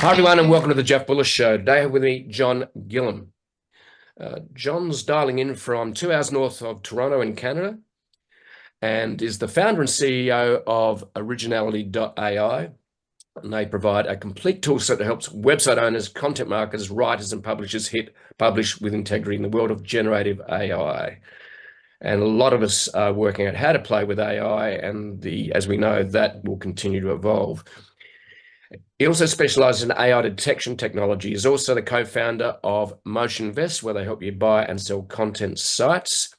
Hi everyone, and welcome to the Jeff Bullas Show. Today I have with me John Gillam. John's dialing in from 2 hours north of Toronto in Canada and is the founder and CEO of Originality.ai. And they provide a complete toolset that helps website owners, content marketers, writers, and publishers publish with integrity in the world of generative AI. And a lot of us are working out how to play with AI, and as we know, that will continue to evolve. He also specializes in AI detection technology. He's also the co-founder of Motionvest, where they help you buy and sell content sites.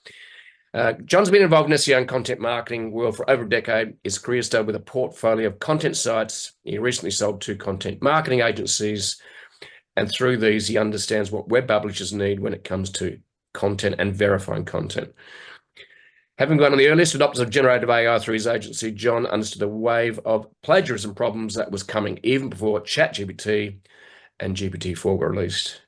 John's been involved in SEO and content marketing world for over a decade. His career started with a portfolio of content sites. He recently sold 2 content marketing agencies, and through these, he understands what web publishers need when it comes to content and verifying content. Having been one of the earliest adopters of generative AI through his agency, John understood a wave of plagiarism problems that was coming even before Chat GPT and GPT-4 were released.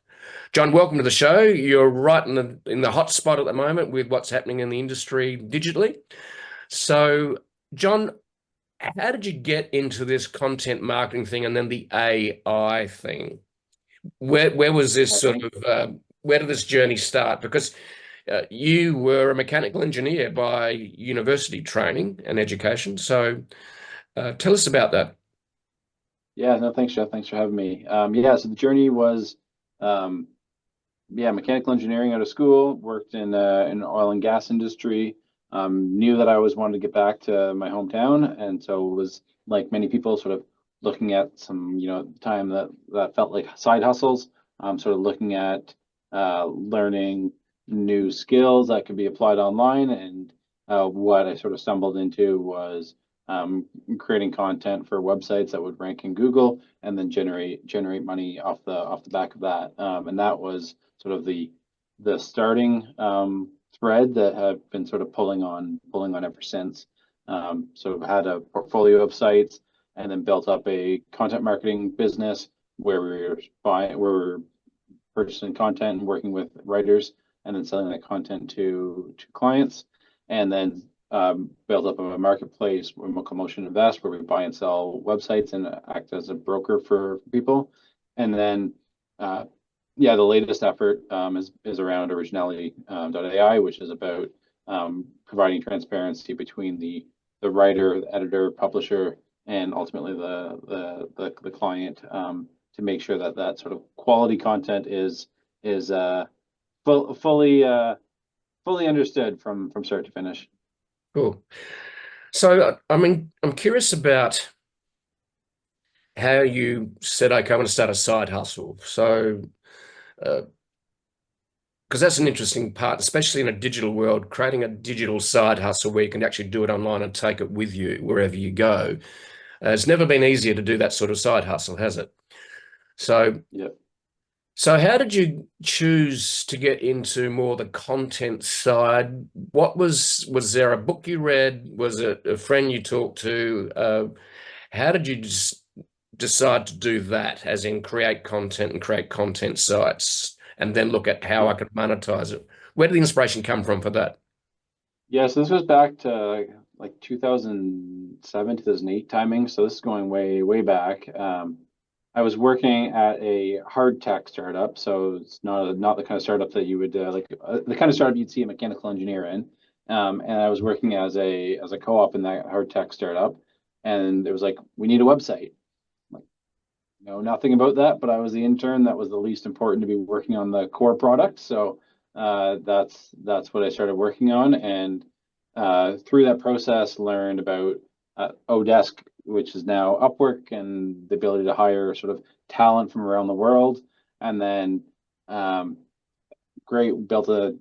John, welcome to the show. You're right in the hot spot at the moment with what's happening in the industry digitally. So, John, how did you get into this content marketing thing and then the AI thing? Where was this where did this journey start? Because you were a mechanical engineer by university training and education. So tell us about that. Yeah, no, thanks, Jeff. Thanks for having me. Yeah, so the journey was, mechanical engineering out of school, worked in oil and gas industry, knew that I always wanted to get back to my hometown. And so was, like many people, sort of looking at some, time that felt like side hustles, sort of looking at learning new skills that could be applied online. And what I sort of stumbled into was creating content for websites that would rank in Google and then generate money off the back of that. And that was sort of the starting thread that I've been sort of pulling on ever since. So I've had a portfolio of sites and then built up a content marketing business where we were purchasing content and working with writers and then selling that content to clients, and then built up a marketplace with Motionvest, where we buy and sell websites and act as a broker for people. And then, the latest effort is around Originality.ai, which is about providing transparency between the writer, the editor, publisher, and ultimately the client, to make sure that sort of quality content is fully understood from start to finish. Cool. So, I'm curious about how you said, okay, I'm going to start a side hustle. So, because that's an interesting part, especially in a digital world, creating a digital side hustle where you can actually do it online and take it with you wherever you go. It's never been easier to do that sort of side hustle, has it? So, yeah. So how did you choose to get into more the content side? What was there a book you read? Was it a friend you talked to? How did you decide to do that, as in create content and create content sites, and then look at how I could monetize it? Where did the inspiration come from for that? Yeah, so this was back to like 2007, 2008 timing. So this is going way back. I was working at a hard tech startup, so it's not the kind of startup that you would the kind of startup you'd see a mechanical engineer in. And I was working as a co-op in that hard tech startup, and it was like, we need a website. Like, know nothing about that, but I was the intern that was the least important to be working on the core product. So that's what I started working on, and through that process learned about Odesk, which is now Upwork, and the ability to hire sort of talent from around the world. And then built a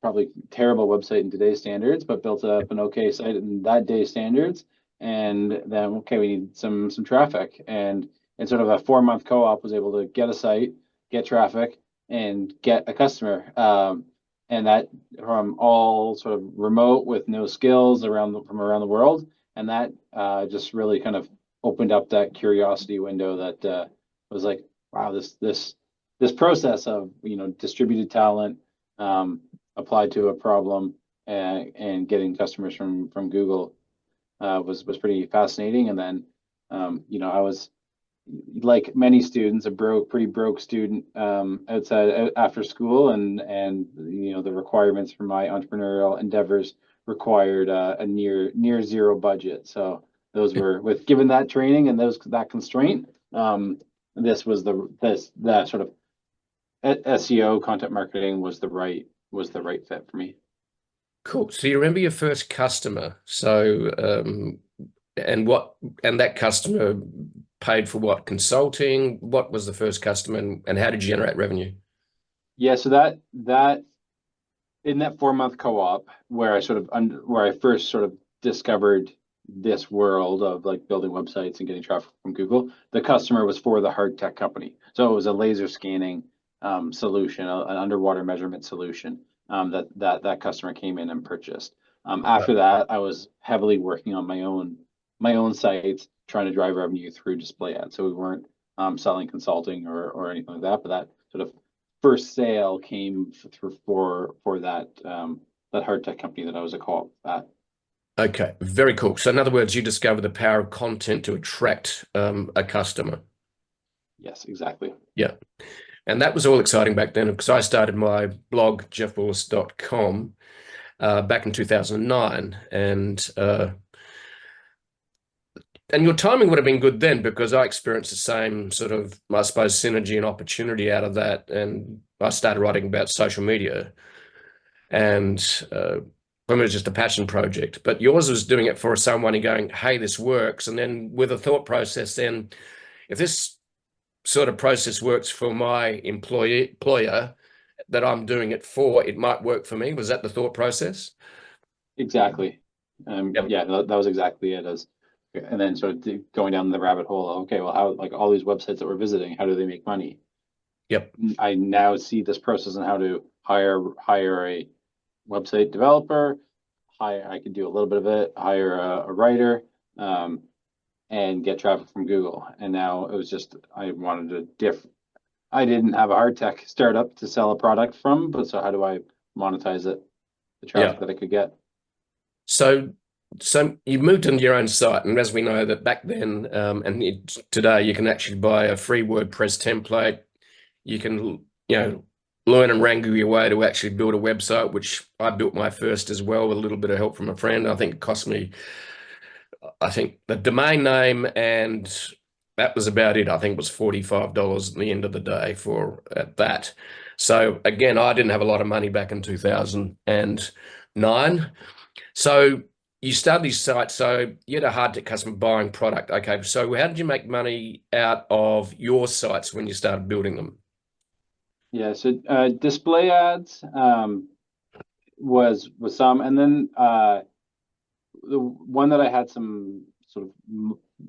probably terrible website in today's standards, but built up an okay site in that day's standards. And then, okay, we need some traffic. And in sort of a 4-month co-op, was able to get a site, get traffic, and get a customer. And that from all sort of remote with no skills from around the world. And that just really kind of opened up that curiosity window that was like, wow, this process of distributed talent applied to a problem and getting customers from Google was pretty fascinating. And then I was like many students, pretty broke student outside after school, and the requirements for my entrepreneurial endeavors required a near zero budget. So those were given that training and that constraint. This was that sort of SEO content marketing was the right fit for me. Cool. So you remember your first customer. So and that customer paid for what? Consulting? What was the first customer, and how did you generate revenue? Yeah, so that in that 4-month co-op where I first sort of discovered this world of like building websites and getting traffic from Google, the customer was for the hard tech company. So it was a laser scanning solution, an underwater measurement solution that customer came in and purchased. After that, I was heavily working on my own sites, trying to drive revenue through display ads. So we weren't selling consulting or anything like that, but that sort of first sale came through for that hard tech company that I was a co-op at. Okay, very cool. So in other words, you discover the power of content to attract a customer. Yes, exactly. Yeah. And that was all exciting back then because I started my blog, 𝓲𝓵𝓵.com, back in 2009. And your timing would have been good then because I experienced the same sort of, I suppose, synergy and opportunity out of that. And I started writing about social media. And for me, it was just a passion project. But yours was doing it for someone and going, hey, this works. And then with a thought process, then if this sort of process works for my employer that I'm doing it for, it might work for me. Was that the thought process? Exactly. Yep. Yeah, that was exactly it. And then sort of going down the rabbit hole. Okay, well, how, like, all these websites that we're visiting, how do they make money? Yep. I now see this process on how to hire a website developer. I could do a little bit of it. Hire a writer, and get traffic from Google. And now it was just I wanted to I didn't have a hard tech startup to sell a product from, but so how do I monetize it? The traffic that I could get. So you moved into your own site, and as we know that back then today, you can actually buy a free WordPress template. You can, learn and wrangle your way to actually build a website, which I built my first as well with a little bit of help from a friend. I think it cost me, the domain name, and that was about it. I think it was $45 at the end of the day for that. So again, I didn't have a lot of money back in 2009. So you started these sites, so you had a hard to customer buying product. Okay, so how did you make money out of your sites when you started building them? Yeah, so display ads was some, and then the one that I had some sort of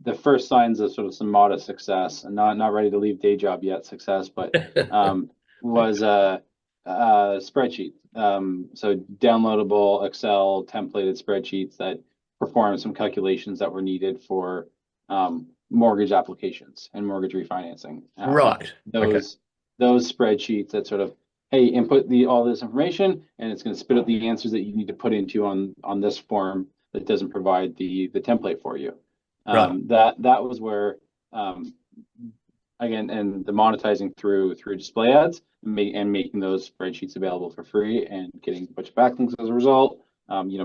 the first signs of sort of some modest success, and not ready to leave day job yet success, but was spreadsheets. So downloadable Excel templated spreadsheets that perform some calculations that were needed for mortgage applications and mortgage refinancing. Right. Those spreadsheets that sort of, hey, input all this information, and it's going to spit out the answers that you need to put into on this form that doesn't provide the template for you. Right. That was where again, and the monetizing through display ads and making those spreadsheets available for free and getting a bunch of backlinks as a result.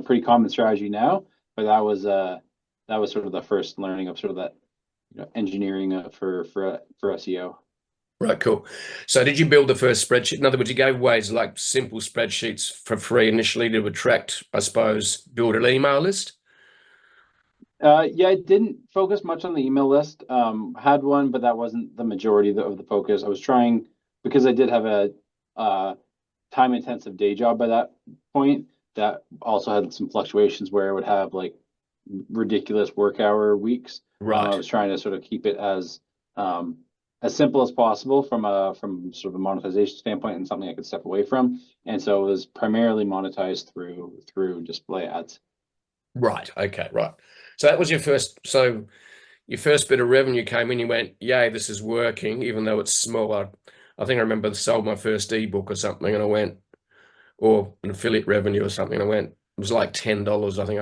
Pretty common strategy now, but that was sort of the first learning of sort of that engineering for SEO. Right, cool. So did you build the first spreadsheet? In other words, you gave away like simple spreadsheets for free initially to attract, I suppose, build an email list? Yeah, I didn't focus much on the email list. Had one, but that wasn't the majority of the focus. I was trying, because I did have a time-intensive day job by that point, that also had some fluctuations where I would have like ridiculous work hour weeks. Right. I was trying to sort of keep it as simple as possible from sort of a monetization standpoint and something I could step away from. And so it was primarily monetized through display ads. Right. Okay. Right. So that was your first. So your first bit of revenue came in. You went, "Yay, this is working," even though it's small. I think I remember sold my first ebook or something, and I went, or an affiliate revenue or something. And I went, it was like $10. I think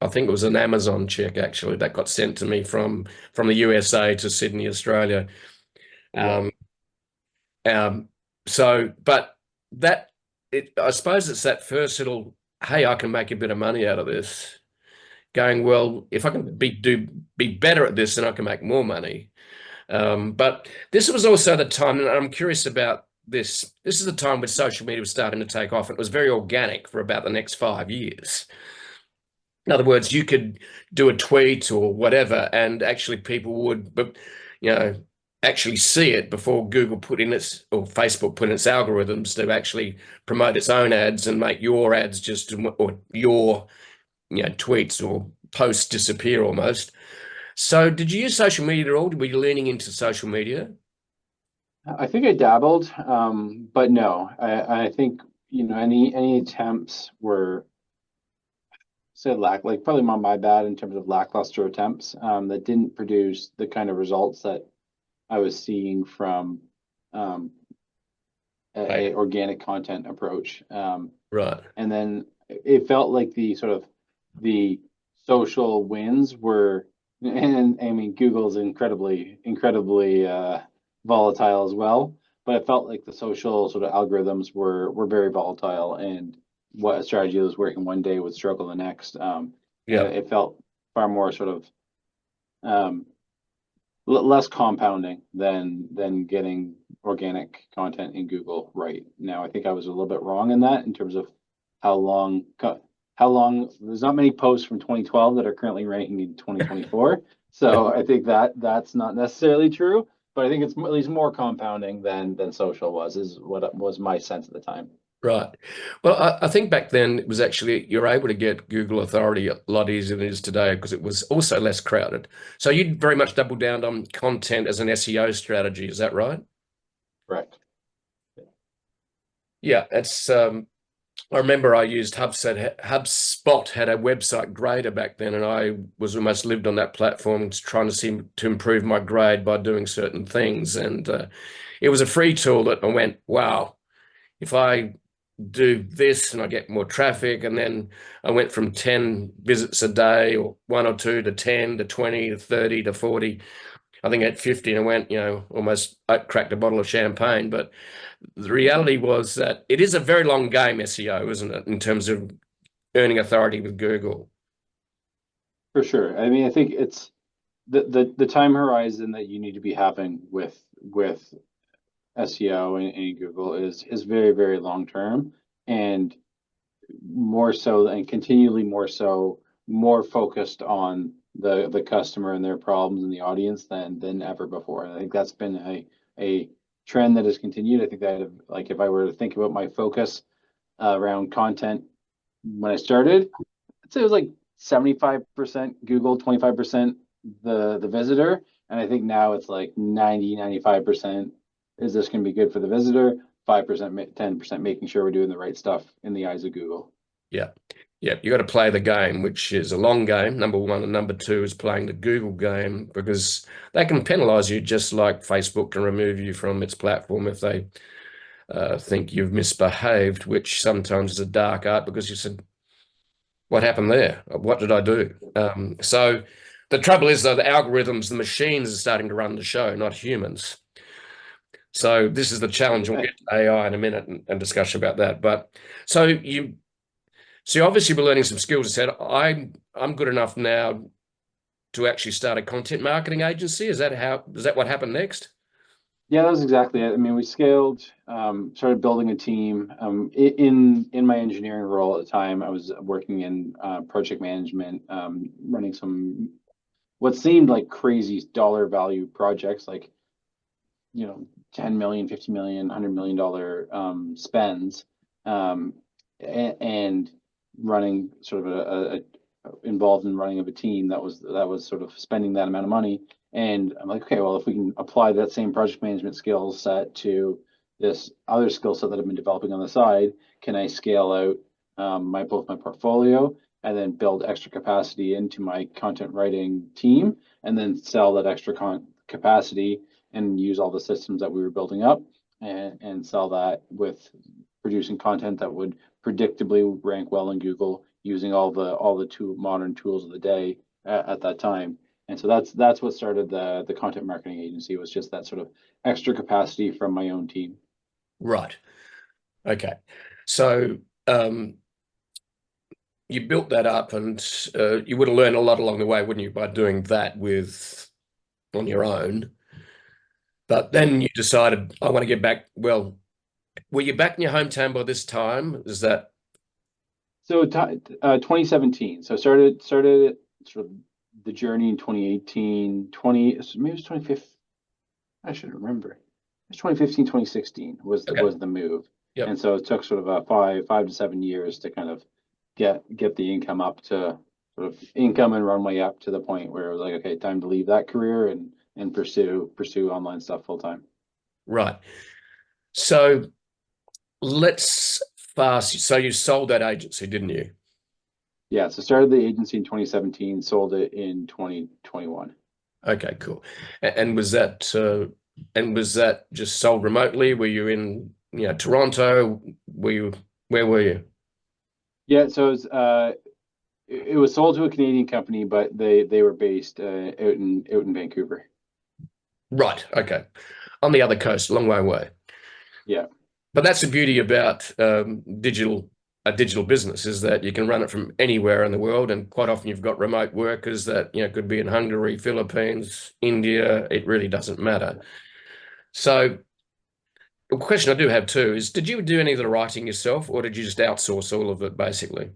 I think it was an Amazon check actually that got sent to me from the USA to Sydney, Australia. Yeah. Um, but I suppose it's that first little, hey, I can make a bit of money out of this. Going, well, if I can be better at this, then I can make more money. But this was also the time, and I'm curious about this. This is the time when social media was starting to take off. It was very organic for about the next 5 years. In other words, you could do a tweet or whatever, and actually people would, you know, actually see it before Google put in its or Facebook put in its algorithms to actually promote its own ads and make your ads just or your tweets or posts disappear almost. So, did you use social media at all? Were you leaning into social media? I think I dabbled, but no, I think, any attempts were said like probably my bad in terms of lackluster attempts, that didn't produce the kind of results that I was seeing from um, Right. a organic content approach. Right. And then it felt like the social wins were, and I mean Google's incredibly volatile as well, but it felt like the social sort of algorithms were very volatile, and what a strategy was working one day would struggle the next. And Yeah. it felt far more sort of um, less compounding than getting organic content in Google right. Now, I think I was a little bit wrong in that in terms of how long how long there's not many posts from 2012 that are currently ranking in 2024. So I think that's not necessarily true, but I think it's at least more compounding than social was, is what was my sense at the time. Right. Well, I think back then it was actually you're able to get Google authority a lot easier than it is today because it was also less crowded. So you'd very much double down on content as an SEO strategy. Is that right? Correct. Yeah, it's I remember I used HubSpot. HubSpot had a website grader back then, and I was almost lived on that platform trying to see to improve my grade by doing certain things. And it was a free tool that I went, wow, if I do this and I get more traffic, and then I went from 10 visits a day or one or two to 10 to 20 to 30 to 40. I think at 50 and I went, almost I cracked a bottle of champagne. But the reality was that it is a very long game, SEO, isn't it, in terms of earning authority with Google? For sure. I mean, I think it's the time horizon that you need to be having with SEO and Google is very, very long term, and more so and continually more so, more focused on the customer and their problems and the audience than ever before. And I think that's been a trend that has continued. I think that if I were to think about my focus around content when I started, I'd say it was like 75% Google, 25% the visitor. And I think now it's like 95%. Is this going to be good for the visitor? 5%, 10% making sure we're doing the right stuff in the eyes of Google. Yeah. Yeah, you got to play the game, which is a long game, number one, and number two is playing the Google game because they can penalize you just like Facebook can remove you from its platform if they think you've misbehaved, which sometimes is a dark art because you said, what happened there? What did I do? So the trouble is, though, the algorithms, the machines are starting to run the show, not humans. So this is the challenge. We'll get to AI in a minute and discussion about that. But so you obviously were learning some skills. I said, I'm good enough now to actually start a content marketing agency. Is that what happened next? Yeah, that was exactly it. I mean, we scaled, started building a team. In my engineering role at the time, I was working in project management, running some what seemed like crazy dollar value projects, like 10 million, 50 million, $100 million spends, and running sort of involved in running of a team that was sort of spending that amount of money. And I'm like, okay, well, if we can apply that same project management skill set to this other skill set that I've been developing on the side, can I scale out both my portfolio and then build extra capacity into my content writing team, and then sell that extra capacity and use all the systems that we were building up, and sell that with producing content that would predictably rank well in Google using all the modern tools of the day at that time. And so that's what started the content marketing agency, was just that sort of extra capacity from my own team. Right. Okay. So you built that up, and you would have learned a lot along the way, wouldn't you, by doing that on your own? But then you decided, I want to get back. Well, were you back in your hometown by this time? Is that? So 2017. So started sort of the journey in 2018, maybe it was 2015. I should remember. It was 2015, 2016 was Okay. was the move. Yep. And so it took sort of a 5 to 7 years to kind of get the income up to sort of income and runway up to the point where it was like, okay, time to leave that career and pursue online stuff full time. Right. So so you sold that agency, didn't you? Yeah, so started the agency in 2017, sold it in 2021. Okay, cool. And was that just sold remotely? Were you in, Toronto? Where were you? Yeah, so it was sold to a Canadian company, but they were based out in Vancouver. Right. Okay. On the other coast, a long way away. Yeah. But that's the beauty about a digital business, is that you can run it from anywhere in the world, and quite often you've got remote workers that could be in Hungary, Philippines, India. It really doesn't matter. So the question I do have too is, did you do any of the writing yourself, or did you just outsource all of it basically?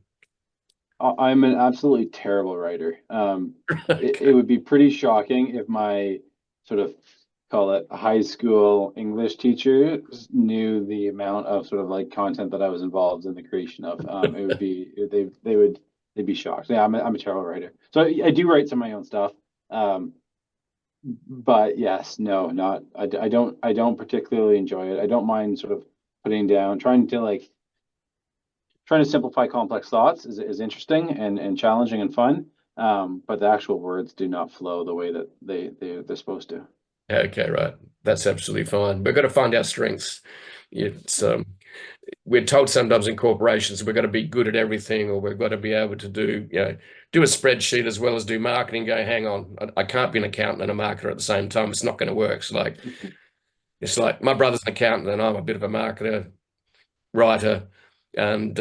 I'm an absolutely terrible writer. It would be pretty shocking if my sort of, call it, high school English teacher knew the amount of sort of like content that I was involved in the creation of. It would be they'd be shocked. Yeah, I'm a terrible writer. So I do write some of my own stuff. But yes, no, not I don't particularly enjoy it. I don't mind sort of putting down, trying to simplify complex thoughts is interesting and challenging and fun. But the actual words do not flow the way that they're supposed to. Okay, right. That's absolutely fine. We've got to find our strengths. It's we're told sometimes in corporations we've got to be good at everything, or we've got to be able to do a spreadsheet as well as do marketing. Go, hang on, I can't be an accountant and a marketer at the same time. It's not going to work. It's like my brother's an accountant and I'm a bit of a marketer, writer, and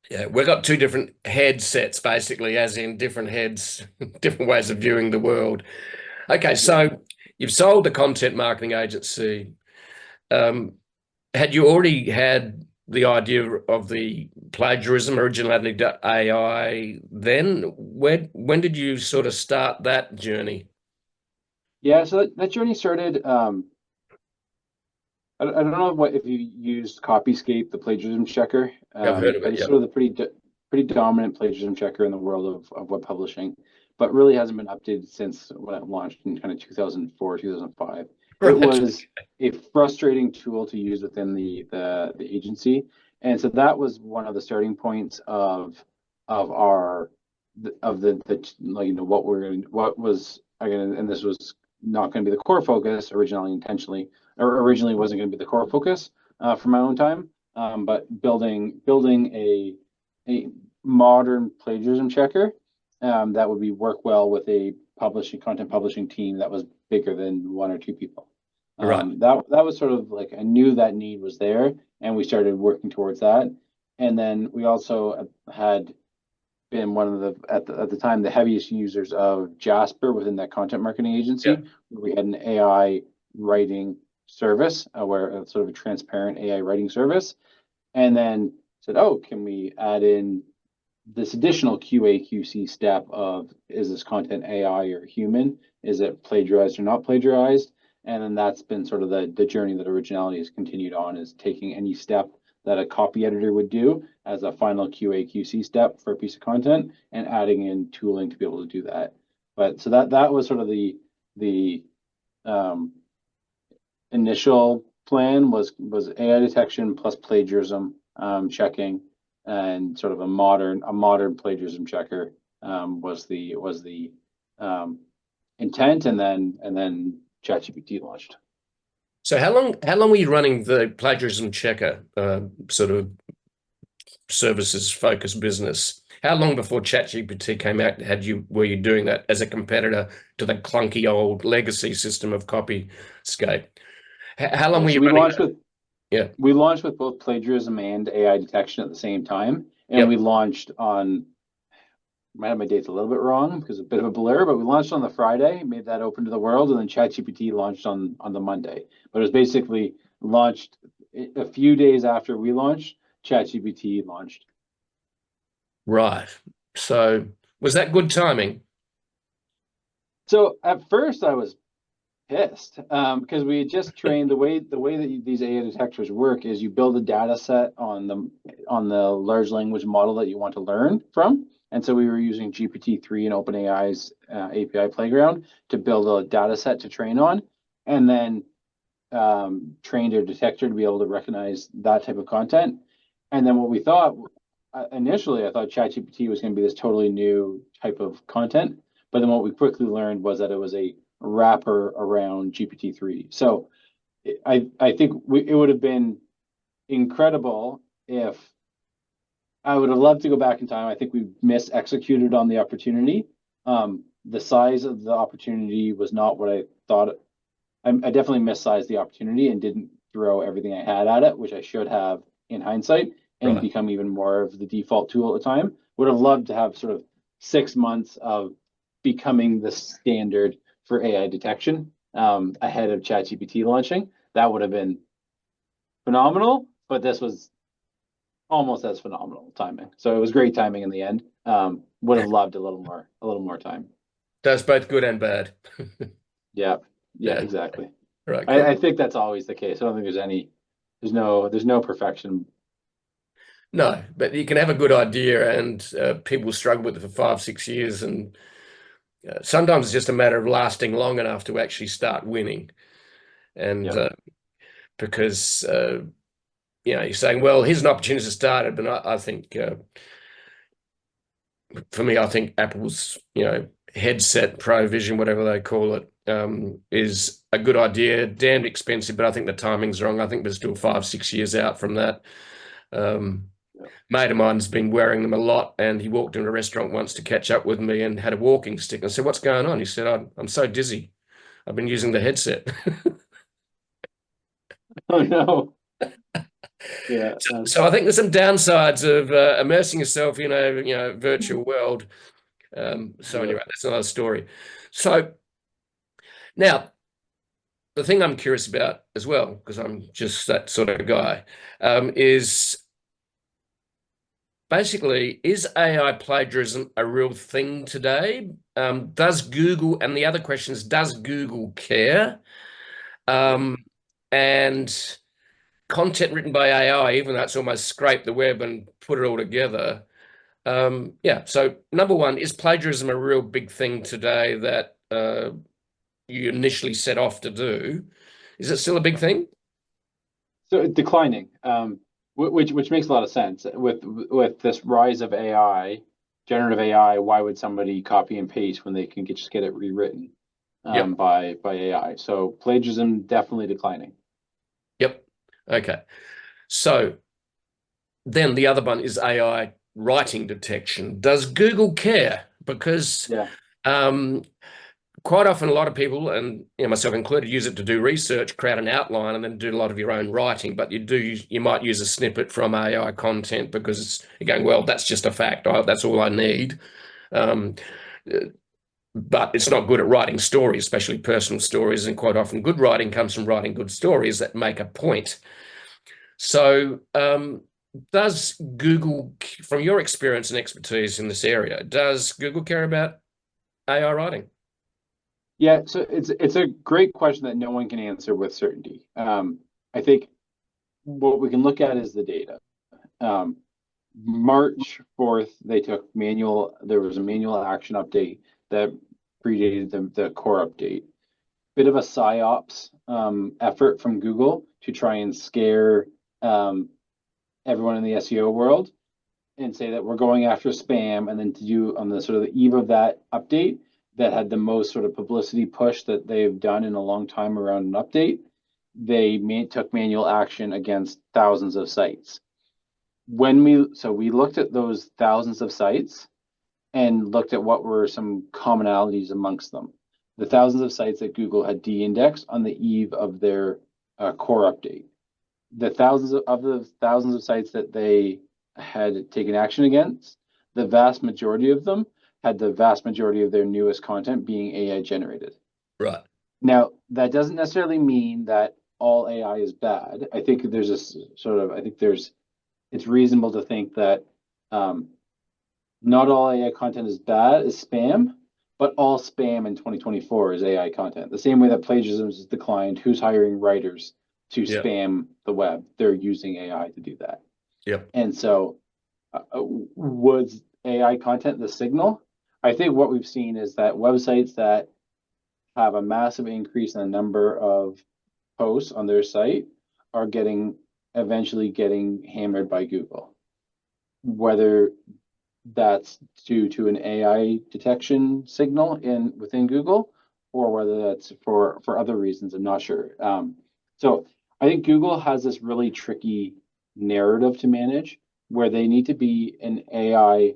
yeah, we've got two different headsets basically, as in different heads, different ways of viewing the world. Okay, so you've sold the content marketing agency. Um, had you already had the idea of the plagiarism, Originality.ai then? When did you sort of start that journey? Yeah, so that journey started. I don't know if you used Copyscape, the plagiarism checker. I've heard of But it, it's yeah. sort of the pretty dominant plagiarism checker in the world of web publishing, but really hasn't been updated since when it launched in kind of 2004, 2005. It Right. was a frustrating tool to use within the agency, and so that was one of the starting points of our of the like, what was again, and this was not going to be the core focus originally wasn't going to be the core focus for my own time, but building a modern plagiarism checker that would work well with a content publishing team that was bigger than one or two people. Right. That was sort of like, I knew that need was there, and we started working towards that. And then we also had been one of at the time the heaviest users of Jasper within that content marketing agency, Yeah. where we had an AI writing service, where sort of a transparent AI writing service, and then said, oh, can we add in this additional QA/QC step of, is this content AI or human? Is it plagiarized or not plagiarized? And then that's been sort of the journey that Originality has continued on, is taking any step that a copy editor would do as a final QA/QC step for a piece of content and adding in tooling to be able to do that. But so that was sort of the initial plan was AI detection plus plagiarism checking, and sort of a modern plagiarism checker was the intent, and then Chat GPT launched. So how long were you running the plagiarism checker sort of services focused business? How long before ChatGPT came out were you doing that as a competitor to the clunky old legacy system of Copyscape? How long Yeah, were so you running that? Yeah. we launched with both plagiarism and AI detection at the same time, and Yep. we launched on, might have my dates a little bit wrong because it's a bit of a blur, but we launched on the Friday, made that open to the world, and then ChatGPT launched on the Monday. But it was basically launched a few days after we launched. ChatGPT launched. Right. So was that good timing? So at first I was pissed because we had just trained the way that these AI detectors work is you build a data set on the large language model that you want to learn from. And so we were using GPT-3 and OpenAI's API playground to build a data set to train on, and then trained our detector to be able to recognize that type of content. And then what we thought initially, I thought ChatGPT was going to be this totally new type of content. But then what we quickly learned was that it was a wrapper around GPT-3. So I think it would have been incredible if I would have loved to go back in time. I think we mis-executed on the opportunity. The size of the opportunity was not what I thought. I definitely missized the opportunity and didn't throw everything I had at it, which I should have in hindsight, and Right. become even more of the default tool at the time. Would have loved to have sort of 6 months of becoming the standard for AI detection ahead of ChatGPT launching. That would have been phenomenal, but this was almost as phenomenal timing. So it was great timing in the end. Would have loved a little more time. That's both good and bad. Yeah, Yeah. exactly. Right. Cool. I think that's always the case. I don't think there's no perfection. No, but you can have a good idea and people struggle with it for 5, 6 years. And sometimes it's just a matter of lasting long enough to actually start winning. And Yeah. because, you're saying, well, here's an opportunity to start it. But I think, for me, I think Apple's, headset Pro Vision, whatever they call it, is a good idea. Damned expensive, but I think the timing's wrong. I think we're still 5, 6 years out from that. Mate of mine's been wearing them a lot, and he walked into a restaurant once to catch up with me and had a walking stick. I said, "What's going on?" He said, I'm so dizzy. I've been using the headset." Oh no. Yeah. So I think there's some downsides of immersing yourself in a virtual world. So Yeah. anyway, that's another story. So now the thing I'm curious about as well, because I'm just that sort of guy, is basically, is AI plagiarism a real thing today? Does Google, and the other question is, does Google care? And content written by AI, even though it's almost scraped the web and put it all together. Yeah, so number one, is plagiarism a real big thing today that you initially set off to do? Is it still a big thing? So declining, which makes a lot of sense with this rise of AI, generative AI. Why would somebody copy and paste when they can just get it rewritten Yep. by AI? So plagiarism definitely declining. Yep. Okay. So then the other one is AI writing detection. Does Google care? Because Yeah. um, quite often a lot of people, and myself included, use it to do research, create an outline, and then do a lot of your own writing. But you might use a snippet from AI content because you're going, well, that's just a fact. That's all I need. Um, but it's not good at writing stories, especially personal stories. And quite often, good writing comes from writing good stories that make a point. So, does Google, from your experience and expertise in this area, does Google care about AI writing? Yeah, so it's a great question that no one can answer with certainty. I think what we can look at is the data. March 4th, there was a manual action update that predated the core update. Bit of a psyops effort from Google to try and scare everyone in the SEO world and say that we're going after spam, and then to do on the sort of the eve of that update that had the most sort of publicity push that they've done in a long time around an update, they took manual action against thousands of sites. we looked at those thousands of sites and looked at what were some commonalities amongst them. The thousands of sites that Google had de-indexed on the eve of their core update. The thousands of sites that they had taken action against, the vast majority of them had the vast majority of their newest content being AI generated. Right. Now, that doesn't necessarily mean that all AI is bad. I think there's it's reasonable to think that not all AI content is bad, is spam, but all spam in 2024 is AI content. The same way that plagiarism has declined, who's hiring writers to spam the web? They're using AI to do that. Yep. And so was AI content the signal? I think what we've seen is that websites that have a massive increase in the number of posts on their site are eventually getting hammered by Google. Whether that's due to an AI detection signal within Google, or whether that's for other reasons, I'm not sure. So I think Google has this really tricky narrative to manage, where they need to be an AI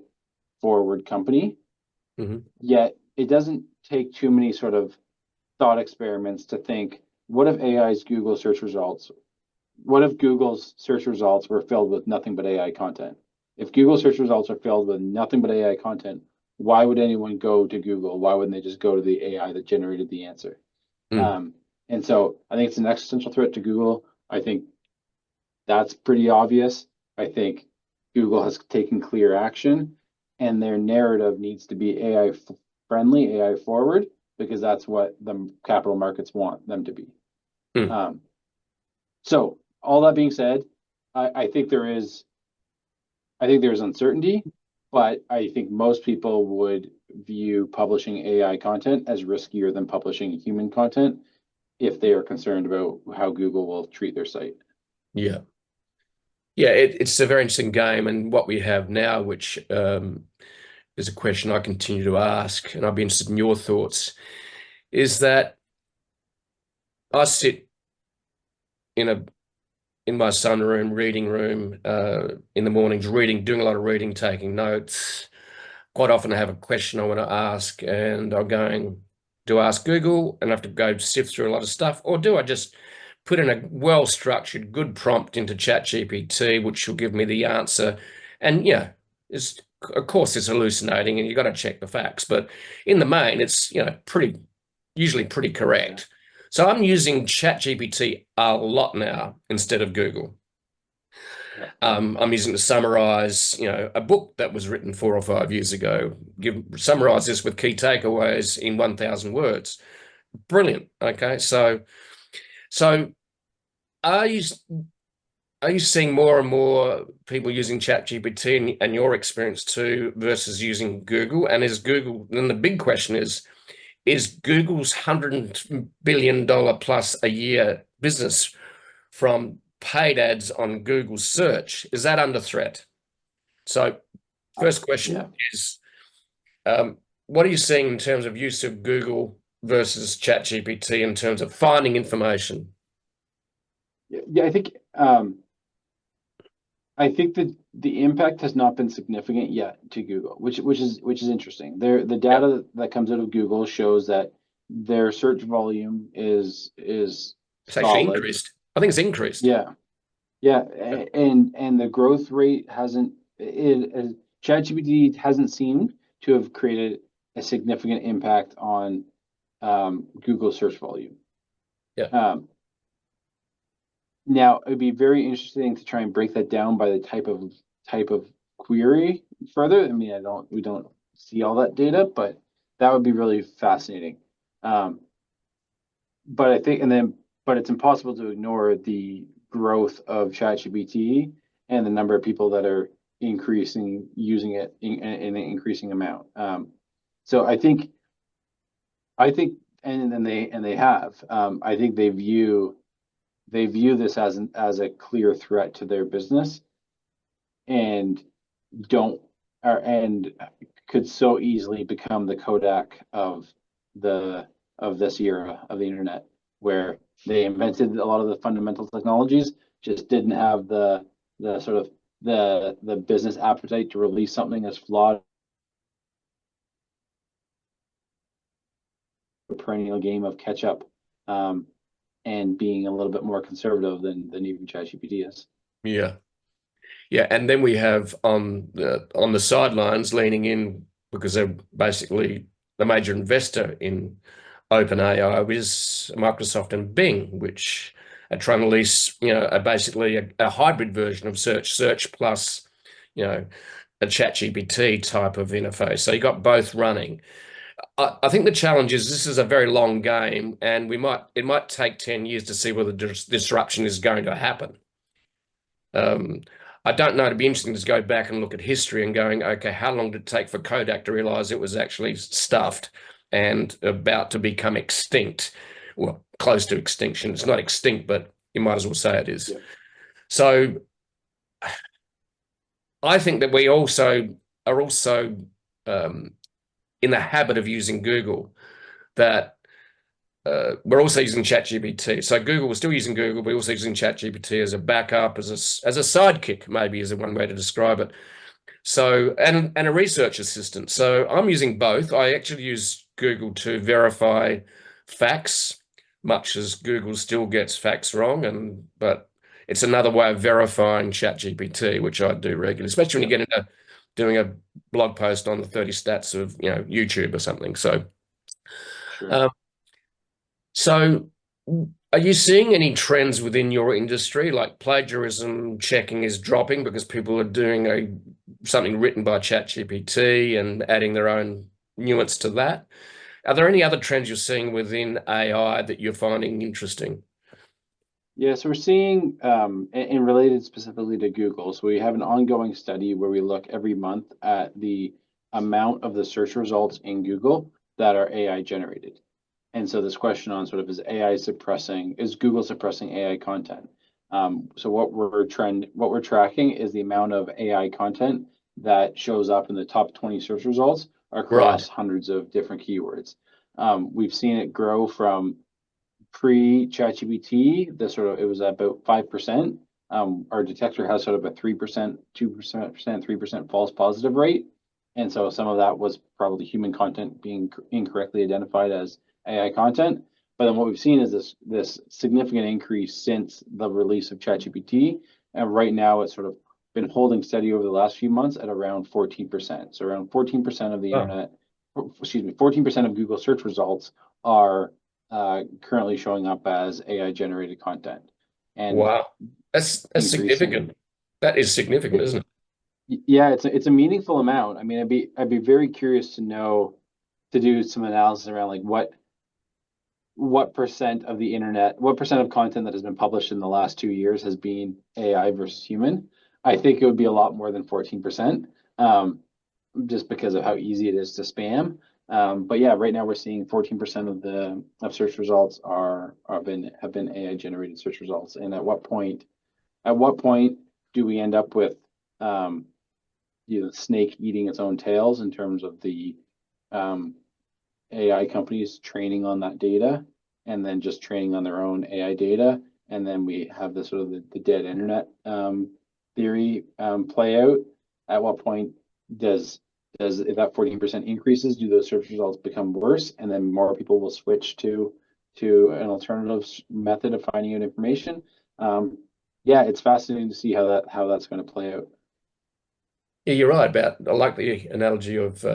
forward company, yet it doesn't take too many sort of thought experiments to think, what if Google's search results were filled with nothing but AI content? If Google search results are filled with nothing but AI content, why would anyone go to Google? Why wouldn't they just go to the AI that generated the answer? And so I think it's an existential threat to Google. I think that's pretty obvious. I think Google has taken clear action, and their narrative needs to be AI friendly, AI forward, because that's what the capital markets want them to be. So all that being said, I think there's uncertainty, but I think most people would view publishing AI content as riskier than publishing human content if they are concerned about how Google will treat their site. Yeah. Yeah, it's a very interesting game, and what we have now, which is a question I continue to ask, and I'd be interested in your thoughts, is that I sit in my sunroom, reading room, in the mornings, doing a lot of reading, taking notes. Quite often I have a question I want to ask, and I'm going, do I ask Google and I have to go sift through a lot of stuff, or do I just put in a well-structured, good prompt into Chat GPT, which will give me the answer? And yeah, of course it's hallucinating, and you've got to check the facts, but in the main, it's usually pretty correct. So I'm using Chat GPT a lot now instead of Google. I'm using to summarize, a book that was written 4 or 5 years ago. Summarize this with key takeaways in 1,000 words. Brilliant. Okay, so are you seeing more and more people using Chat GPT and your experience too versus using Google? And then the big question is Google's $100 billion plus a year business from paid ads on Google search, is that under threat? So first question is, what are you seeing in terms of use of Google versus Chat GPT in terms of finding information? Yeah, I think that the impact has not been significant yet to Google, which is interesting. The data that comes out of Google shows that their search volume is it's actually increased. I think it's increased. Yeah. And the growth rate ChatGPT hasn't seemed to have created a significant impact on Google search volume. Yeah. Now it'd be very interesting to try and break that down by the type of query further. I mean, we don't see all that data, but that would be really fascinating. But I think, but it's impossible to ignore the growth of ChatGPT and the number of people that are using it in an increasing amount. So I think, and they have. I think they view this as a clear threat to their business, and could so easily become the Kodak of this era of the internet, where they invented a lot of the fundamental technologies, just didn't have the sort of the business appetite to release something as flawed, a perennial game of catch up, and being a little bit more conservative than even ChatGPT is. Yeah. Yeah, and then we have on the sidelines leaning in because they're basically the major investor in OpenAI is Microsoft and Bing, which are trying to release, basically a hybrid version of search plus, a Chat GPT type of interface. So you got both running. I think the challenge is this is a very long game, and it might take 10 years to see whether disruption is going to happen. I don't know. It'd be interesting to go back and look at history and going, okay, how long did it take for Kodak to realize it was actually stuffed and about to become extinct? Well, close to extinction. It's not extinct, but you might as well say it is. Yeah. So I think that we also are also in the habit of using Google, that we're also using ChatGPT. So Google, we're still using Google, but we're also using ChatGPT as a backup, as a sidekick, maybe is one way to describe it. So, and a research assistant. So I'm using both. I actually use Google to verify facts, much as Google still gets facts wrong, but it's another way of verifying ChatGPT, which I do regularly, especially when you get into doing a blog post on the 30 stats of YouTube or something. So, Sure. So are you seeing any trends within your industry, like plagiarism checking is dropping because people are doing something written by ChatGPT and adding their own nuance to that? Are there any other trends you're seeing within AI that you're finding interesting? Yeah, so we're seeing, and related specifically to Google, so we have an ongoing study where we look every month at the amount of the search results in Google that are AI generated. And so this question on sort of is Google suppressing AI content? So what we're tracking is the amount of AI content that shows up in the top 20 search results across hundreds of different keywords. We've seen it grow from pre-ChatGPT, it was about 5%. Our detector has sort of a 3%, 2%, 3% false positive rate. And so some of that was probably human content being incorrectly identified as AI content. But then what we've seen is this significant increase since the release of ChatGPT. And right now it's sort of been holding steady over the last few months at around 14%. So around 14% of the internet, 14% of Google search results are currently showing up as AI generated content. And wow, that's significant. That is significant, isn't it? Yeah, it's a meaningful amount. I mean, I'd be very curious to do some analysis around like what percent of the internet, what percent of content that has been published in the last 2 years has been AI versus human. I think it would be a lot more than 14%, just because of how easy it is to spam. But yeah, right now we're seeing 14% of search results have been AI generated search results. And at what point do we end up with snake eating its own tails in terms of the AI companies training on that data and then just training on their own AI data, and then we have the sort of the dead internet theory play out? At what point does if that 14% increases, do those search results become worse, and then more people will switch to an alternative method of finding out information? Yeah, it's fascinating to see how that's going to play out. Yeah, you're right I like the analogy of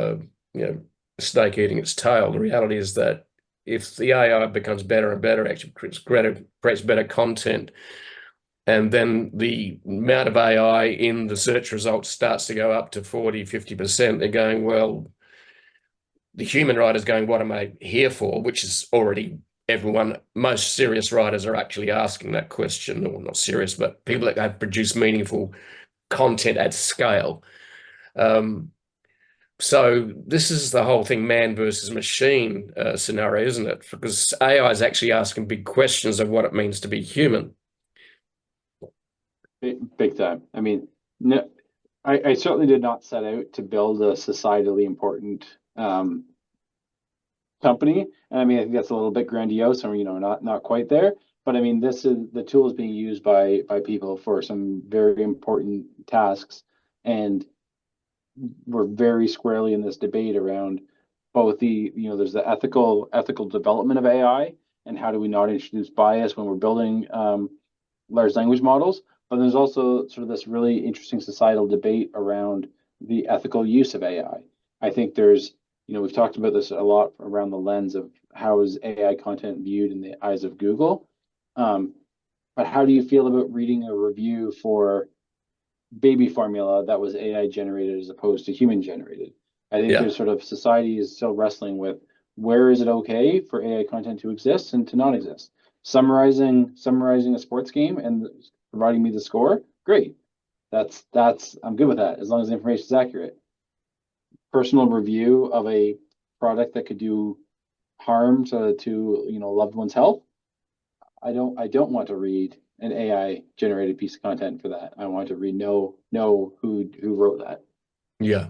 snake eating its tail. The reality is that if the AI becomes better and better, actually creates better content, and then the amount of AI in the search results starts to go up to 40, 50%, they're going, well, the human writer's going, what am I here for? Which is already most serious writers are actually asking that question, or not serious, but people that have produced meaningful content at scale. So this is the whole thing, man versus machine scenario, isn't it? Because AI is actually asking big questions of what it means to be human. Big time. I mean, no, I certainly did not set out to build a societally important company. And I mean, I think that's a little bit grandiose, or not quite there. But I mean, the tool is being used by people for some very important tasks, and we're very squarely in this debate around both there's the ethical development of AI, and how do we not introduce bias when we're building large language models. But there's also sort of this really interesting societal debate around the ethical use of AI. I think we've talked about this a lot around the lens of how is AI content viewed in the eyes of Google. But how do you feel about reading a review for baby formula that was AI generated as opposed to human generated? I think Yeah. there's sort of society is still wrestling with where is it okay for AI content to exist and to not exist. Summarizing a sports game and providing me the score, great. That's I'm good with that as long as the information is accurate. Personal review of a product that could do harm to loved one's health, I don't want to read an AI generated piece of content for that. I want to know who wrote that. Yeah.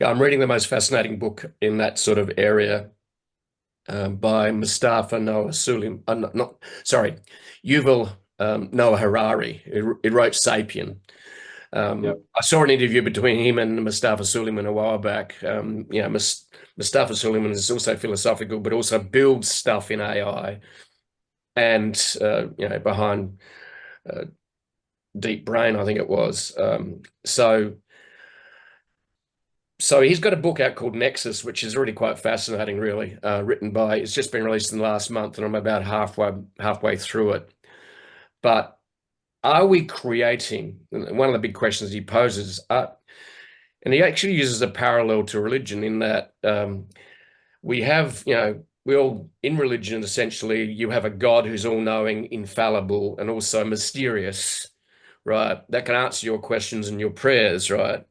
Yeah, I'm reading the most fascinating book in that sort of area by Mustafa Noah Suleiman. Yuval Noah Harari. He wrote *Sapien*. Yep. I saw an interview between him and Mustafa Suleiman a while back. Mustafa Suleiman is also philosophical, but also builds stuff in AI, and behind Deep Brain, I think it was. So he's got a book out called Nexus, which is really quite fascinating, really, it's just been released in the last month, and I'm about halfway through it. But are we creating, one of the big questions he poses, and he actually uses a parallel to religion in that we have, we all, in religion, essentially, you have a God who's all-knowing, infallible, and also mysterious, right? That can answer your questions and your prayers, right?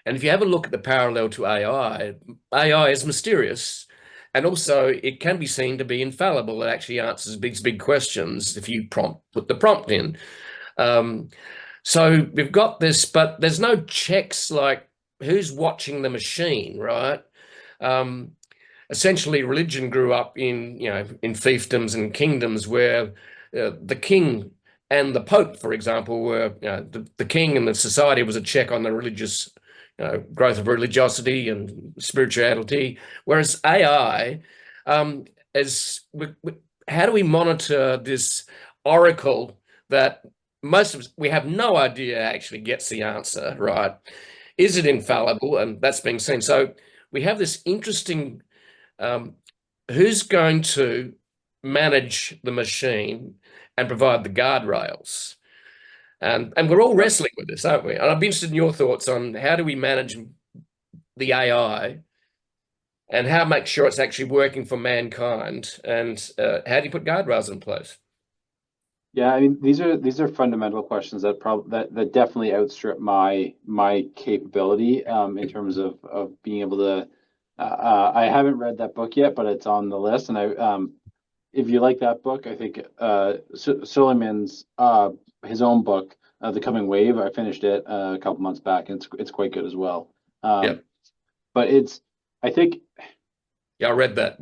And if you have a look at the parallel to AI, AI is mysterious, and also it can be seen to be infallible. It actually answers these big questions if you put the prompt in. So we've got this, but there's no checks like who's watching the machine, right? Essentially, religion grew up in fiefdoms and kingdoms where the king and the Pope, for example, were the king and the society was a check on the religious growth of religiosity and spirituality. Whereas AI, how do we monitor this oracle that most of us, we have no idea actually gets the answer, right? Is it infallible? And that's being seen. So we have this interesting, who's going to manage the machine and provide the guardrails? And we're all wrestling with this, aren't we? And I'd be interested in your thoughts on how do we manage the AI and how make sure it's actually working for mankind, and how do you put guardrails in place? Yeah, I mean, these are fundamental questions that definitely outstrip my capability in terms of being able to. I haven't read that book yet, but it's on the list, and if you like that book, I think Suleiman's his own book, The Coming Wave. I finished it a couple months back, and it's quite good as well. Yeah. But I think. Yeah, I read that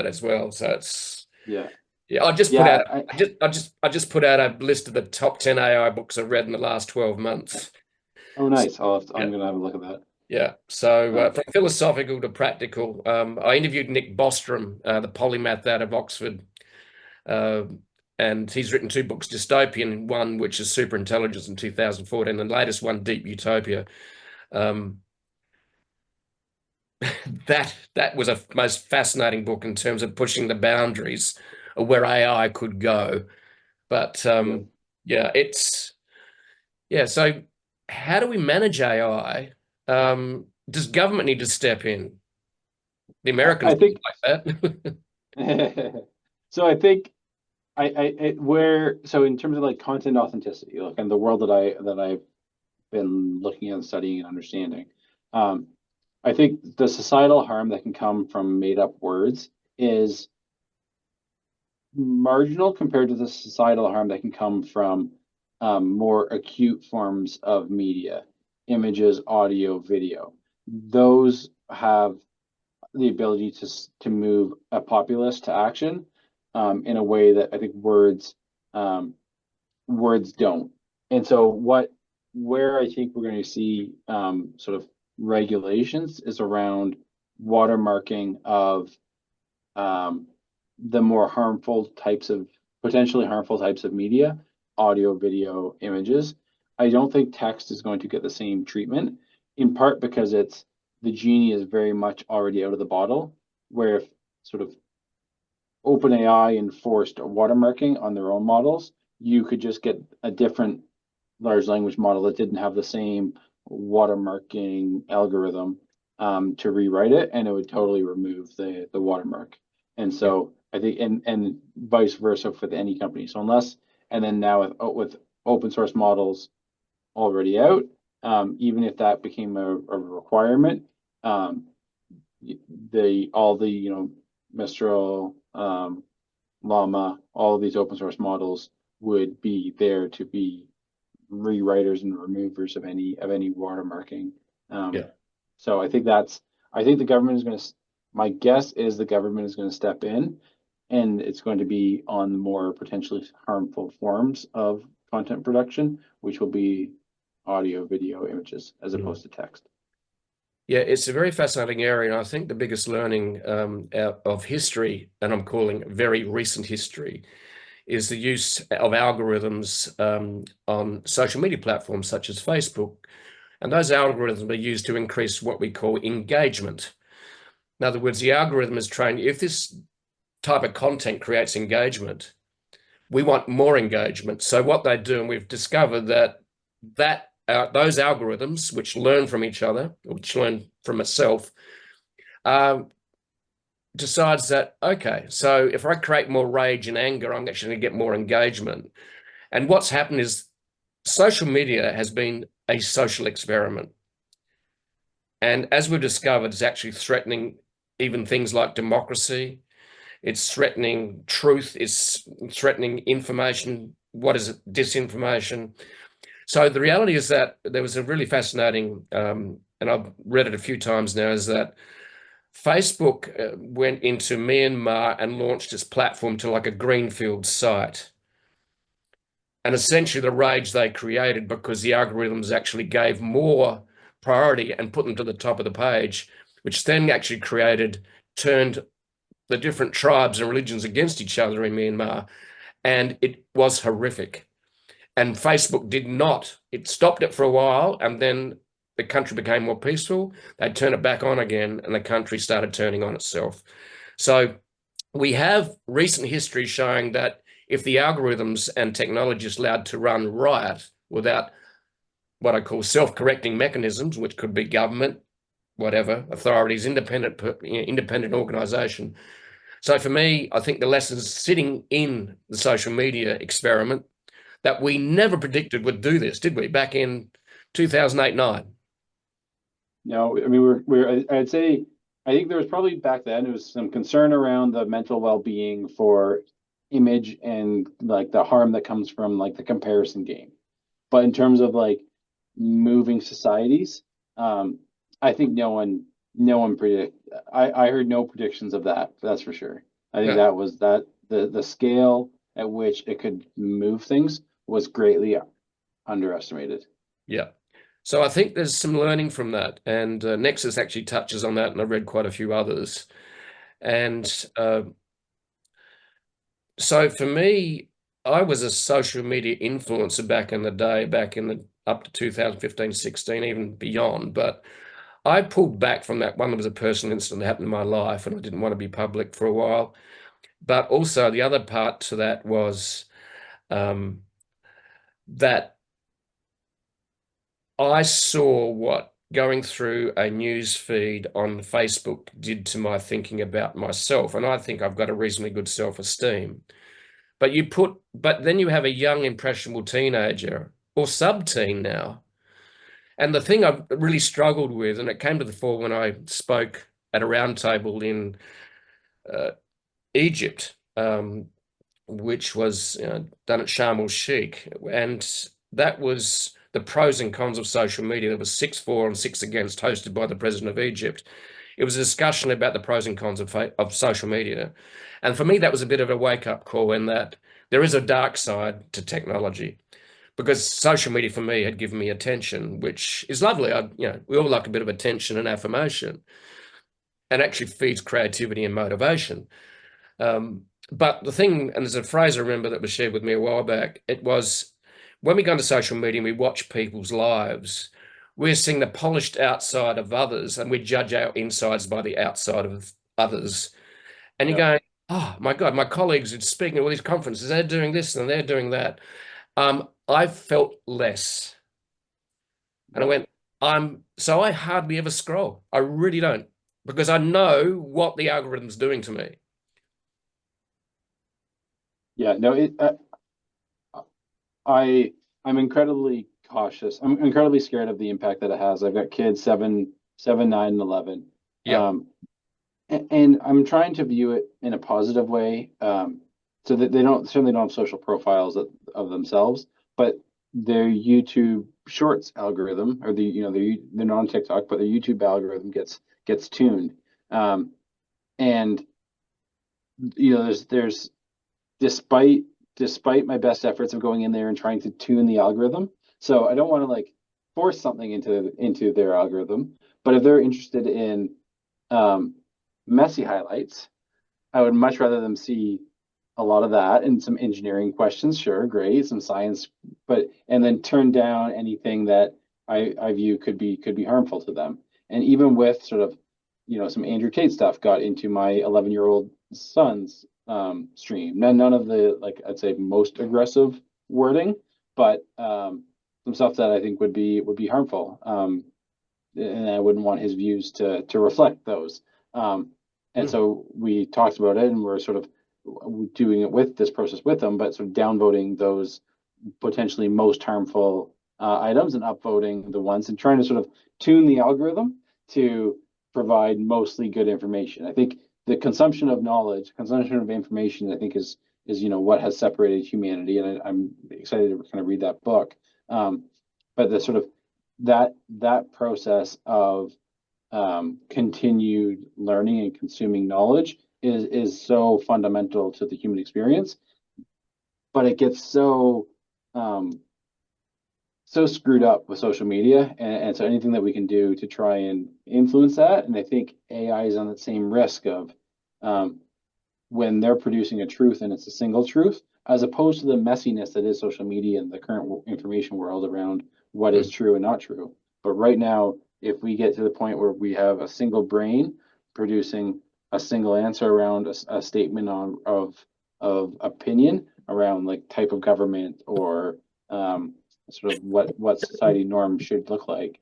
as well. So it's Yeah. yeah. I just put out a list of the top 10 AI books I've read in the last 12 months. Oh, nice. I'm Yeah. gonna have a look at that. Yeah. So from philosophical to practical, I interviewed Nick Bostrom, the polymath out of Oxford, and he's written 2 books, Dystopian, one which is Superintelligence in 2014, and the latest one, Deep Utopia. That was a most fascinating book in terms of pushing the boundaries of where AI could go. But yeah, so how do we manage AI? Does government need to step in? The Americans I think like that. so. I think so in terms of like content authenticity, like in the world that I've been looking at, studying, and understanding, I think the societal harm that can come from made up words is marginal compared to the societal harm that can come from more acute forms of media, images, audio, video. Those have the ability to move a populace to action. in a way that I think words don't. And so where I think we're going to see sort of regulations is around watermarking of the more potentially harmful types of media, audio, video, images. I don't think text is going to get the same treatment, in part because the genie is very much already out of the bottle, where if sort of OpenAI enforced watermarking on their own models, you could just get a different large language model that didn't have the same watermarking algorithm to rewrite it, and it would totally remove the watermark. And so I think, and vice versa with any company. So and then now with open source models already out, even if that became a requirement, all the Mistral, Llama, all of these open source models would be there to be rewriters and removers of any watermarking. So I think the government is going to. My guess is the government is going to step in, and it's going to be on more potentially harmful forms of content production, which will be audio, video, images, as opposed to text. Yeah, it's a very fascinating area, and I think the biggest learning out of history, and I'm calling very recent history, is the use of algorithms on social media platforms such as Facebook. And those algorithms are used to increase what we call engagement. In other words, the algorithm is trained, if this type of content creates engagement, we want more engagement. So what they do, and we've discovered that those algorithms, which learn from each other, which learn from itself, decides that, okay, so if I create more rage and anger, I'm actually going to get more engagement. And what's happened is social media has been a social experiment. And as we've discovered, it's actually threatening even things like democracy. It's threatening truth. It's threatening information. What is it? Disinformation. So the reality is that there was a really fascinating, and I've read it a few times now, is that Facebook went into Myanmar and launched its platform to like a greenfield site. And essentially the rage they created, because the algorithms actually gave more priority and put them to the top of the page, which then actually turned the different tribes and religions against each other in Myanmar. And it was horrific. And Facebook did not. It stopped it for a while, and then the country became more peaceful. They turned it back on again, and the country started turning on itself. So we have recent history showing that if the algorithms and technology is allowed to run riot without what I call self-correcting mechanisms, which could be government, whatever, authorities, independent organization. So for me, I think the lessons sitting in the social media experiment that we never predicted would do this, did we, back in 2008-9? No, I mean, I'd say, I think there was probably back then, there was some concern around the mental well-being for image and like the harm that comes from like the comparison game. But in terms of like moving societies, I think no one I heard no predictions of that. That's for sure. I think that was the scale at which it could move things was greatly underestimated. Yeah. So I think there's some learning from that. And Nexus actually touches on that, and I've read quite a few others. And so for me, I was a social media influencer back in the day, up to 2015, 16, even beyond. But I pulled back from that. One, there was a personal incident that happened in my life, and I didn't want to be public for a while. But also the other part to that was that I saw what going through a news feed on Facebook did to my thinking about myself. And I think I've got a reasonably good self-esteem. But then you have a young, impressionable teenager or sub-teen now. And the thing I've really struggled with, and it came to the fore when I spoke at a roundtable in Egypt, which was done at Sharm el-Sheikh. And that was the pros and cons of social media. There was 6 for and 6 against, hosted by the president of Egypt. It was a discussion about the pros and cons of social media. And for me, that was a bit of a wake-up call in that there is a dark side to technology, because social media for me had given me attention, which is lovely. We all like a bit of attention and affirmation, and actually feeds creativity and motivation. But the thing, and there's a phrase I remember that was shared with me a while back, it was, when we go into social media and we watch people's lives, we're seeing the polished outside of others, and we judge our insides by the outside of others. And you're going, oh my God, my colleagues are speaking at all these conferences, they're doing this and they're doing that. I felt less. And I went, so I hardly ever scroll. I really don't, because I know what the algorithm's doing to me. Yeah, no, I'm incredibly cautious. I'm incredibly scared of the impact that it has. I've got kids 7, 9, and 11. Yeah. And I'm trying to view it in a positive way, so that they certainly don't have social profiles of themselves, but their YouTube Shorts algorithm, or they're not on TikTok, but their YouTube algorithm gets tuned, and there's despite my best efforts of going in there and trying to tune the algorithm. So I don't want to like force something into their algorithm, but if they're interested in messy highlights, I would much rather them see a lot of that and some engineering questions, sure, great, some science, and then turn down anything that I view could be harmful to them. And even with sort of, some Andrew Tate stuff got into my 11-year-old son's stream. None of the, like, I'd say most aggressive wording, but some stuff that I think would be harmful. And I wouldn't want his views to reflect those. And so we talked about it, and we're sort of doing it with this process with them, but sort of downvoting those potentially most harmful items and upvoting the ones, and trying to sort of tune the algorithm to provide mostly good information. I think the consumption of knowledge, consumption of information, I think is what has separated humanity, and I'm excited to kind of read that book. But the sort of that process of continued learning and consuming knowledge is so fundamental to the human experience, but it gets so screwed up with social media, and so anything that we can do to try and influence that. And I think AI is on the same risk of when they're producing a truth and it's a single truth, as opposed to the messiness that is social media and the current information world around what is true and not true. But right now, if we get to the point where we have a single brain producing a single answer around a statement of opinion around like type of government, or sort of what society norms should look like,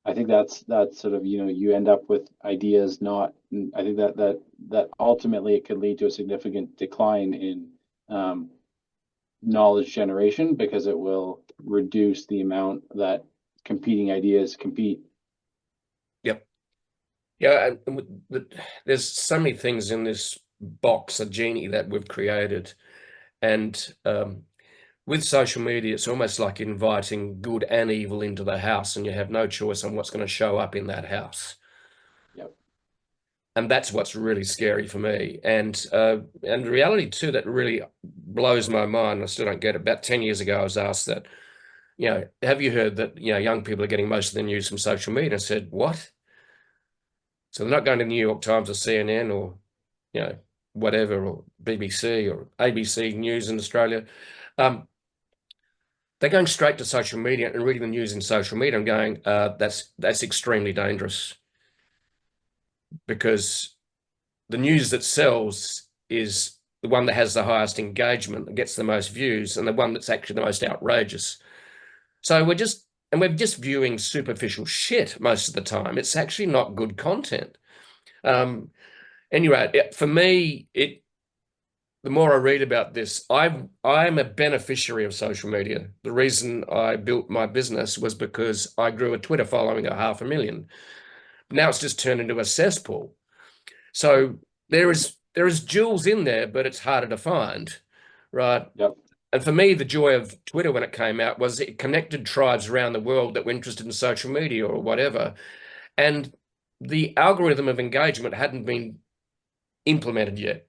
I think that's sort of, you end up with ideas I think that ultimately it could lead to a significant decline in knowledge generation, because it will reduce the amount that competing ideas compete. Yep. Yeah, there's so many things in this box, a genie that we've created, and with social media, it's almost like inviting good and evil into the house, and you have no choice on what's going to show up in that house. Yep. And that's what's really scary for me. And the reality too that really blows my mind, I still don't get it. About 10 years ago, I was asked that, have you heard that, young people are getting most of their news from social media? And I said, what? So they're not going to the New York Times or CNN or, whatever, or BBC or ABC News in Australia. They're going straight to social media and reading the news in social media and going, that's extremely dangerous, because the news that sells is the one that has the highest engagement, that gets the most views, and the one that's actually the most outrageous. So we're just viewing superficial shit most of the time. It's actually not good content. Anyway, for me, the more I read about this, I'm a beneficiary of social media. The reason I built my business was because I grew a Twitter following of 500,000. Now it's just turned into a cesspool. So there is jewels in there, but it's harder to find, right? Yep. And for me, the joy of Twitter when it came out was it connected tribes around the world that were interested in social media or whatever. And the algorithm of engagement hadn't been implemented yet.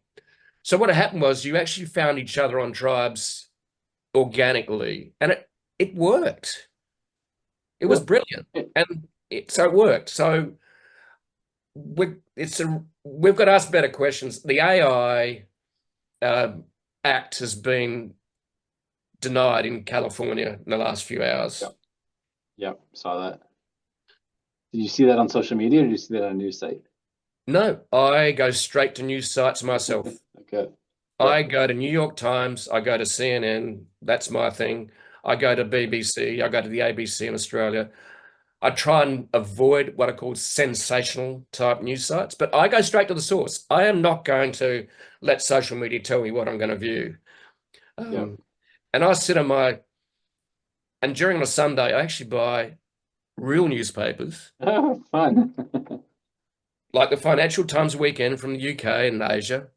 So what happened was you actually found each other on tribes organically, and it worked. It was brilliant, and so it worked. So we've got to ask better questions. The AI Act has been denied in California in the last few hours. Yep, saw that. Did you see that on social media, or did you see that on a news site? No, I go straight to news sites myself. Okay. I go to New York Times, I go to CNN, that's my thing. I go to BBC, I go to the ABC in Australia. I try and avoid what are called sensational type news sites, but I go straight to the source. I am not going to let social media tell me what I'm going to view. And I sit on and during a Sunday, I actually buy real newspapers. Oh, fun. Like the Financial Times Weekend from the UK and Asia.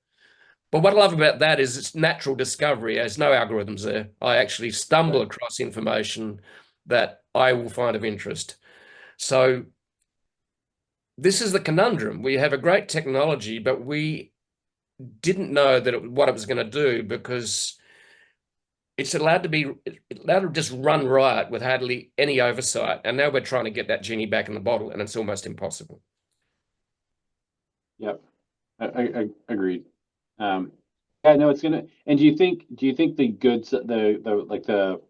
But what I love about that is it's natural discovery. There's no algorithms there. I actually stumble across information that I will find of interest. So this is the conundrum. We have a great technology, but we didn't know what it was going to do, because it's allowed to just run riot with hardly any oversight. And now we're trying to get that genie back in the bottle, and it's almost impossible. Yep, I agreed. Yeah, no, it's gonna. And do you think the goods, the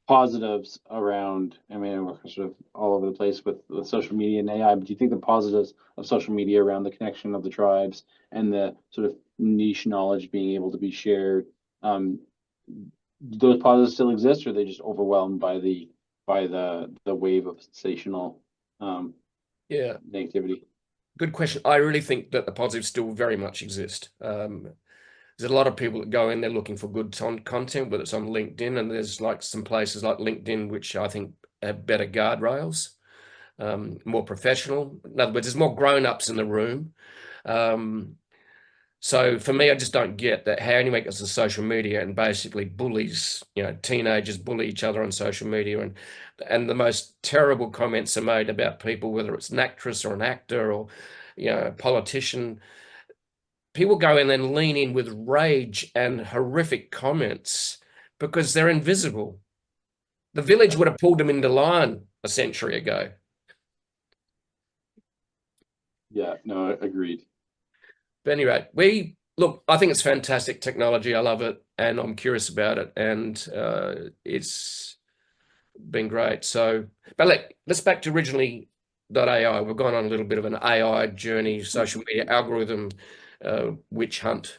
positives around? I mean, we're sort of all over the place with social media and AI, but do you think the positives of social media around the connection of the tribes and the sort of niche knowledge being able to be shared, those positives still exist, or are they just overwhelmed by the wave of sensational negativity? Good question. I really think that the positives still very much exist. There's a lot of people that go in there looking for good content, whether it's on LinkedIn, and there's like some places like LinkedIn which I think have better guardrails, more professional. In other words, there's more grown-ups in the room. So for me, I just don't get that how anyone gets to social media and basically bullies, teenagers bully each other on social media, and the most terrible comments are made about people, whether it's an actress or an actor or a politician. People go in and lean in with rage and horrific comments because they're invisible. The village would have pulled them into line a century ago. Yeah, no, agreed. But anyway, I think it's fantastic technology. I love it, and I'm curious about it, and it's been great. So, but let's back to Originality.ai. We've gone on a little bit of an AI journey, social media algorithm, witch hunt.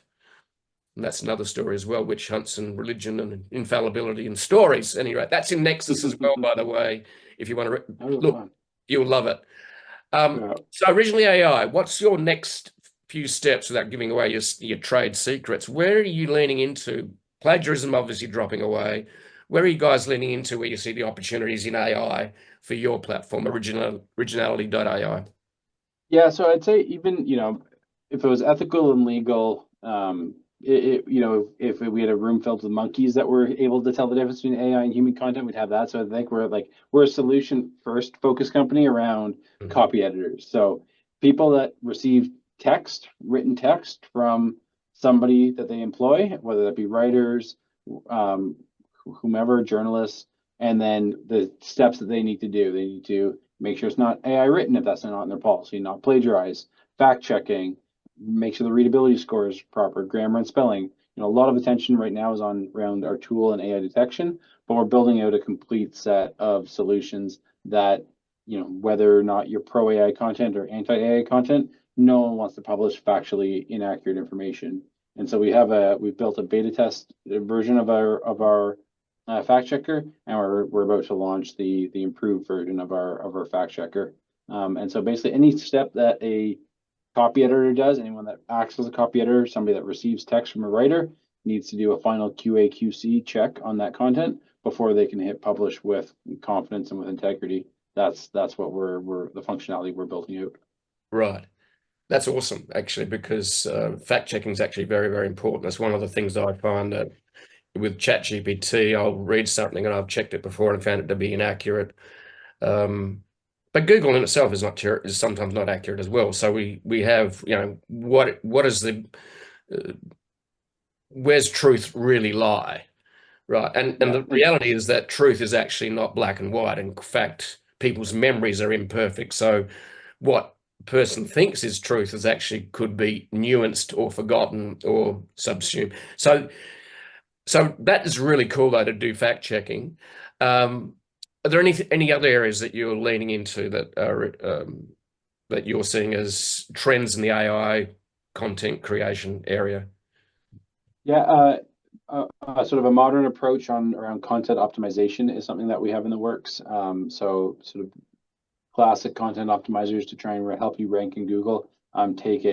And that's another story as well, witch hunts and religion and infallibility and stories. Anyway, that's in Nexus as well, by the way. If you want to look, you'll love it. So Originality.ai, what's your next few steps without giving away your trade secrets? Where are you leaning into? Plagiarism obviously dropping away. Where are you guys leaning into where you see the opportunities in AI for your platform, Originality.ai? Yeah, so I'd say even, if it was ethical and legal, if we had a room filled with monkeys that were able to tell the difference between AI and human content, we'd have that. So I think we're a solution first focused company around copy editors. So people that receive written text from somebody that they employ, whether that be writers, whomever, journalists, and then the steps that they need to do. They need to make sure it's not AI written if that's not in their policy, not plagiarize, fact checking, make sure the readability score is proper, grammar and spelling. A lot of attention right now is around our tool and AI detection, but we're building out a complete set of solutions that, whether or not you're pro AI content or anti AI content, no one wants to publish factually inaccurate information. And so we've built a beta test version of our fact checker, and we're about to launch the improved version of our fact checker. And so basically any step that a copy editor does, anyone that acts as a copy editor, somebody that receives text from a writer, needs to do a final QA/QC check on that content before they can hit publish with confidence and with integrity. That's what the functionality we're building out. Right. That's awesome, actually, because fact checking is actually very, very important. That's one of the things that I find that with Chat GPT, I'll read something and I've checked it before and found it to be inaccurate. But Google in itself is not is sometimes not accurate as well. So we have, what is the where's truth really lie, right? And Yeah, the reality is that truth is actually not black and white. In fact, people's memories are imperfect. So what a person thinks is truth is actually could be nuanced or forgotten or subsumed. So that is really cool though to do fact checking. Are there any other areas that you're leaning into that are that you're seeing as trends in the AI content creation area? yeah. Sort of a modern approach around content optimization is something that we have in the works. So sort of classic content optimizers to try and help you rank in Google. Take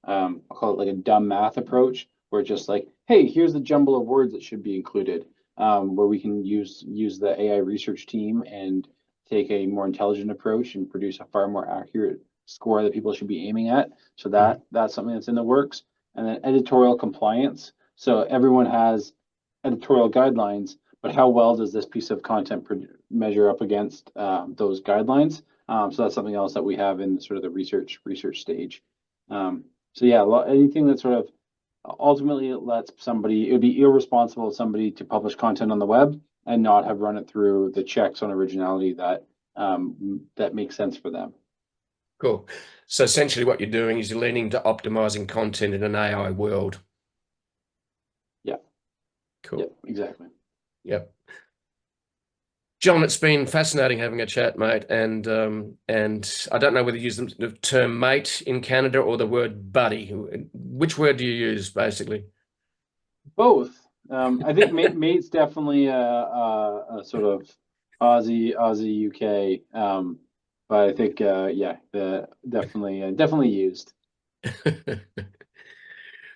I'll call it like a dumb math approach, where it's just like, hey, here's the jumble of words that should be included. Where we can use the AI research team and take a more intelligent approach and produce a far more accurate score that people should be aiming at. So that's something that's in the works. And then editorial compliance. So everyone has editorial guidelines, but how well does this piece of content measure up against those guidelines? So that's something else that we have in sort of the research stage. So yeah, anything that sort of ultimately lets somebody, it would be irresponsible of somebody to publish content on the web and not have run it through the checks on originality that makes sense for them. Cool. So essentially what you're doing is you're leaning to optimizing content in an AI world. Yeah. Cool. Yep, exactly. Yep. John, it's been fascinating having a chat, mate. And I don't know whether you use the term mate in Canada or the word buddy. Which word do you use, basically? Both. I think mate's definitely a sort of Aussie UK, but I think yeah, definitely used.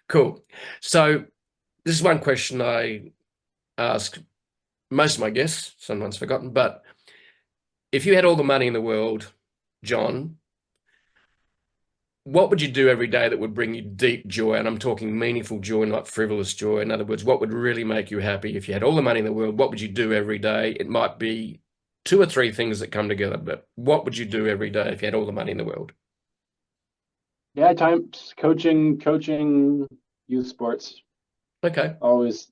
Cool. So this is one question I ask most of my guests, sometimes forgotten, but if you had all the money in the world, John, what would you do every day that would bring you deep joy? And I'm talking meaningful joy, not frivolous joy. In other words, what would really make you happy? If you had all the money in the world, what would you do every day? It might be two or three things that come together, but what would you do every day if you had all the money in the world? Yeah, times coaching youth sports. Okay. Always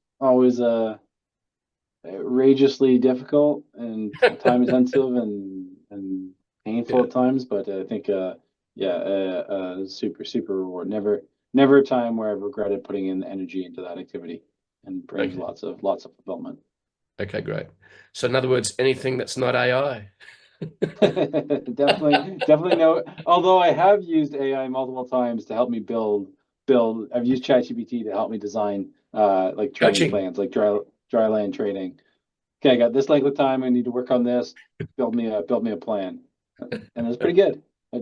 outrageously difficult and time intensive and painful Yeah. at times, but I think yeah, super reward. Never a time where I've regretted putting in the energy into that activity, and brings Okay. lots of fulfillment. Okay, great. So in other words, anything that's not AI. Definitely no. Although I have used AI multiple times to help me build. I've used Chat GPT to help me design like training Coaching. plans, like dry land training. Okay, I got this length of time. I need to work on this. Build me a plan, and it's pretty good. I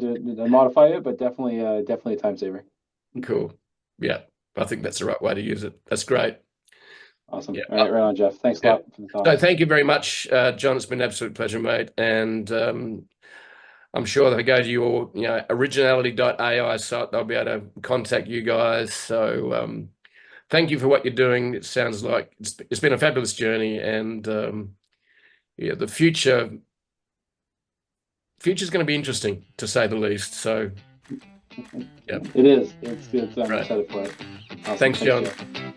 modify it, but definitely a time saver. Cool. Yeah, I think that's the right way to use it. That's great. Awesome. Yeah. All right, right on, Jeff. Thanks a Yeah. lot for the So thoughts. thank you very much, John. It's been an absolute pleasure, mate. And I'm sure that I go to your, Originality.ai site, they'll be able to contact you guys. So thank you for what you're doing. It sounds like it's been a fabulous journey, and yeah, the future's going to be interesting to say the least. So yeah, It is. It's I'm right. excited for it. Awesome. Thanks, Thanks, John. Jeff.